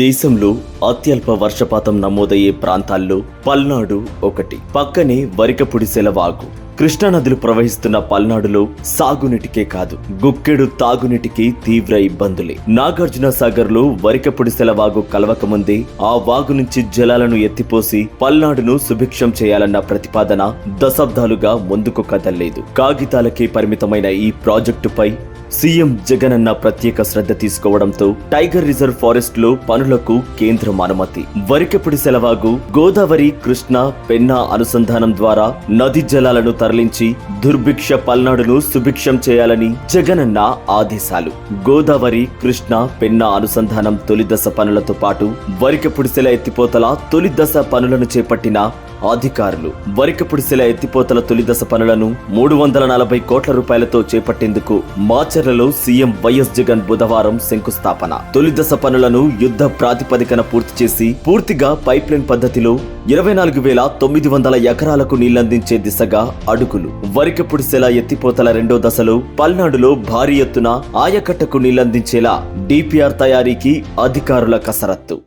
దేశంలో అత్యల్ప వర్షపాతం నమోదయ్యే ప్రాంతాల్లో పల్నాడు ఒకటి. పక్కనే వరికపుడిసెల వాగు. కృష్ణానదులు ప్రవహిస్తున్న పల్నాడులో సాగునీటికే కాదు, గుక్కెడు తాగునీటికి తీవ్ర ఇబ్బందులే. నాగార్జున సాగర్ లో వరికపుడిసెల వాగు కలవకముందే ఆ వాగు నుంచి జలాలను ఎత్తిపోసి పల్నాడును సుభిక్షం చేయాలన్న ప్రతిపాదన దశాబ్దాలుగా ముందుకు కదల్లేదు. కాగితాలకే పరిమితమైన ఈ ప్రాజెక్టుపై సీఎం జగనన్న ప్రత్యేక శ్రద్ధ తీసుకోవడంతో టైగర్ రిజర్వ్ ఫారెస్ట్ లో పనులకు కేంద్రం అనుమతి. వరికపుడిసెల వాగు, గోదావరి, కృష్ణా, పెన్నా అనుసంధానం ద్వారా నదీ జలాలను తరలించి దుర్భిక్ష పల్నాడును సుభిక్షం చేయాలని జగనన్న ఆదేశాలు. గోదావరి, కృష్ణా, పెన్నా అనుసంధానం తొలి దశ పనులతో పాటు వరికపుడిసెల ఎత్తిపోతల తొలి దశ పనులను చేపట్టిన అధికారులు వరికపుడిసెల ఎత్తిపోతల తొలి దశ పనులను 340 కోట్ల రూపాయలతో చేపట్టేందుకు మాచర్లలో సీఎం వైఎస్ జగన్ బుధవారం శంకుస్థాపన. తొలి దశ పనులను యుద్ధ ప్రాతిపదికన పూర్తి చేసి పూర్తిగా పైప్లైన్ పద్ధతిలో 24,900 ఎకరాలకు నీళ్లందించే దిశగా అడుగులు. వరికపుడిసెల ఎత్తిపోతల రెండో దశలో పల్నాడులో భారీ ఎత్తున ఆయకట్టకు నీళ్లందించేలా డిపిఆర్ తయారీకి అధికారుల కసరత్తు.